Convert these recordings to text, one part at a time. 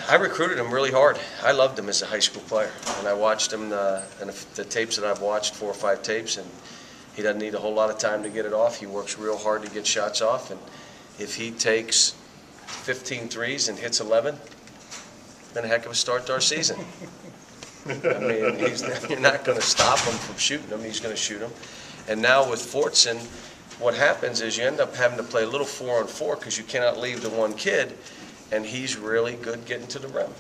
I recruited him really hard. I loved him as a high school player, and I watched him in the tapes that I've watched, 4 or 5 tapes, and he doesn't need a whole lot of time to get it off. He works real hard to get shots off, and if he takes 15 threes and hits 11, been a heck of a start to our season. I mean, you're not going to stop him from shooting them. He's going to shoot them. And now with Fortson, what happens is you end up having to play a little 4-on-4 because you cannot leave the one kid, and he's really good getting to the rim.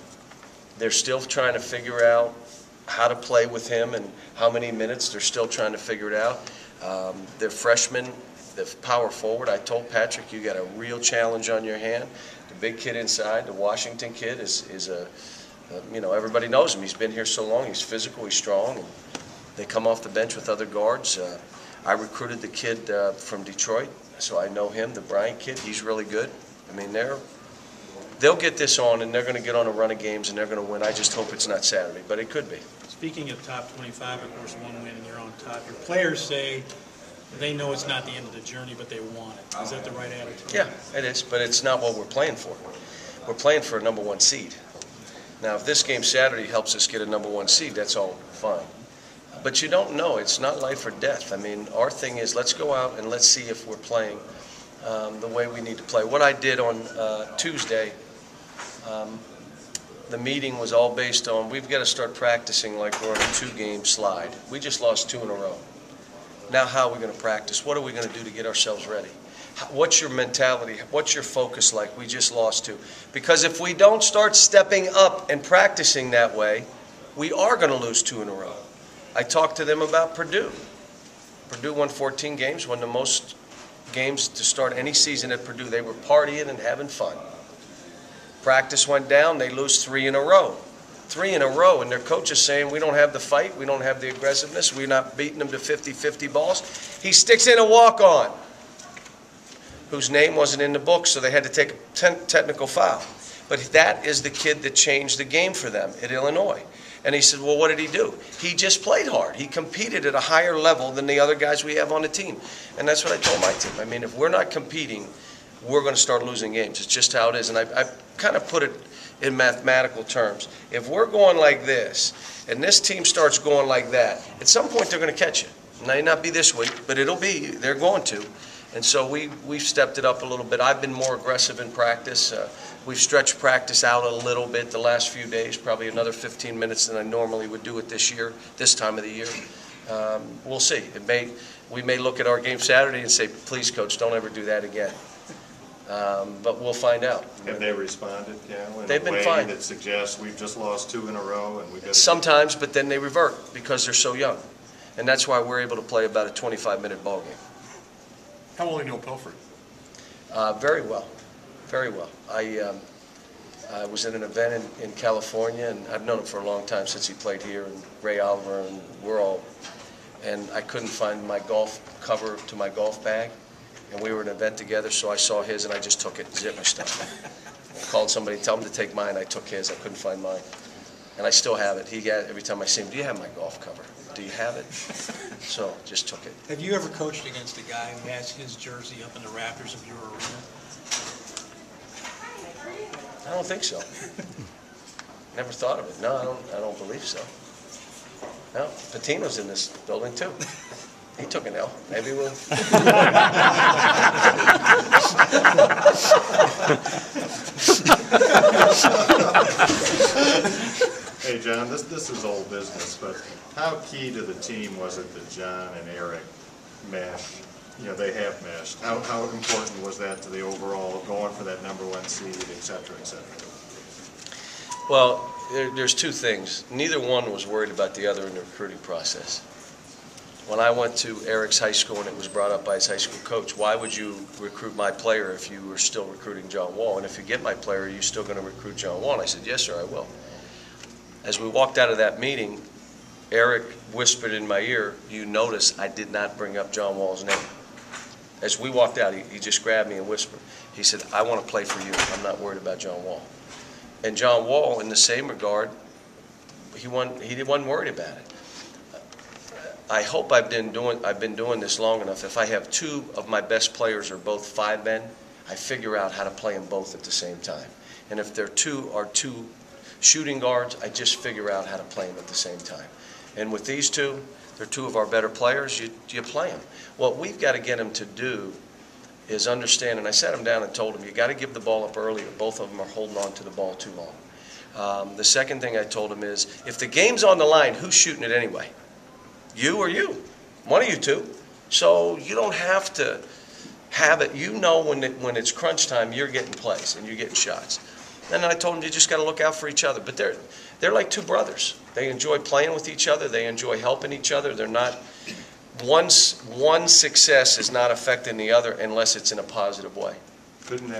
They're still trying to figure out how to play with him and how many minutes. They're still trying to figure it out. They're freshmen, the power forward. I told Patrick, you got a real challenge on your hand. The big kid inside, the Washington kid, is a you know, everybody knows him. He's been here so long. He's physical. He's strong. And they come off the bench with other guards. I recruited the kid from Detroit, so I know him, the Bryant kid. He's really good. I mean, they'll get this on, and they're going to get on a run of games, and they're going to win. I just hope it's not Saturday, but it could be. Speaking of top 25, of course, one win and you're on top. Your players say they know it's not the end of the journey, but they want it. Is that the right attitude? Yeah, it is, but it's not what we're playing for. We're playing for a #1 seed. Now, if this game Saturday helps us get a #1 seed, that's all fine. But you don't know. It's not life or death. I mean, our thing is let's go out and let's see if we're playing the way we need to play. What I did on Tuesday, the meeting was all based on we've got to start practicing like we're on a 2-game slide. We just lost 2 in a row. Now how are we going to practice? What are we going to do to get ourselves ready? What's your mentality? What's your focus like? We just lost 2. Because if we don't start stepping up and practicing that way, we are going to lose 2 in a row. I talked to them about Purdue. Purdue won 14 games, won the most games to start any season at Purdue. They were partying and having fun. Practice went down, they lose 3 in a row. 3 in a row, and their coach is saying, we don't have the fight, we don't have the aggressiveness, we're not beating them to 50-50 balls. He sticks in a walk-on, whose name wasn't in the book, so they had to take a technical foul. But that is the kid that changed the game for them at Illinois. And he said, well, what did he do? He just played hard. He competed at a higher level than the other guys we have on the team. And that's what I told my team. I mean, if we're not competing, we're going to start losing games. It's just how it is. And I kind of put it in mathematical terms. If we're going like this, and this team starts going like that, at some point they're going to catch it. It may not be this week, but it'll be. They're going to. And so we've stepped it up a little bit. I've been more aggressive in practice. We've stretched practice out a little bit the last few days, probably another 15 minutes than I normally would do it this time of the year. We'll see. We may look at our game Saturday and say, please, Coach, don't ever do that again. But we'll find out. Have they responded, Cal, in They've a been way fine. that suggests we've just lost 2 in a row and we've got to... Sometimes, but then they revert because they're so young. And that's why we're able to play about a 25-minute ball game. How well do you know Pilford? Very well. Very well. I was at an event in California, and I've known him for a long time since he played here, and Ray Oliver, and and I couldn't find my golf cover to my golf bag, and we were at an event together, so I saw his, and I just took it and zipped my stuff. I called somebody, tell him to take mine. I took his. I couldn't find mine. And I still have it. Every time I see him, do you have my golf cover? Do you have it? So just took it. Have you ever coached against a guy who has his jersey up in the rafters of your arena? I don't think so. Never thought of it. No, I don't believe so. No, Patino's in this building too. He took an L. Maybe we'll. Hey, John, this is old business, but how key to the team was it that John and Eric meshed? You know, they have meshed. How important was that to the overall going for that #1 seed, et cetera, et cetera? Well, there's 2 things. Neither one was worried about the other in the recruiting process. When I went to Eric's high school and it was brought up by his high school coach, why would you recruit my player if you were still recruiting John Wall? And if you get my player, are you still going to recruit John Wall? And I said, yes, sir, I will. As we walked out of that meeting, Eric whispered in my ear, you notice I did not bring up John Wall's name. As we walked out, he just grabbed me and whispered. He said, I want to play for you. I'm not worried about John Wall. And John Wall, in the same regard, he wasn't worried about it. I hope I've been doing this long enough. If I have 2 of my best players are both 5 men, I figure out how to play them both at the same time. And if they're two shooting guards, I just figure out how to play them at the same time. And with these two, they're two of our better players, you play them. What we've got to get them to do is understand, and I sat them down and told them, you got to give the ball up early, or both of them are holding on to the ball too long. The second thing I told them is, if the game's on the line, who's shooting it anyway? You or you? One of you two. So you don't have to have it. You know when it's crunch time, you're getting plays and you're getting shots. And then I told them, you just got to look out for each other. But they're like two brothers. They enjoy playing with each other. They enjoy helping each other. They're not, one success is not affecting the other unless it's in a positive way. Couldn't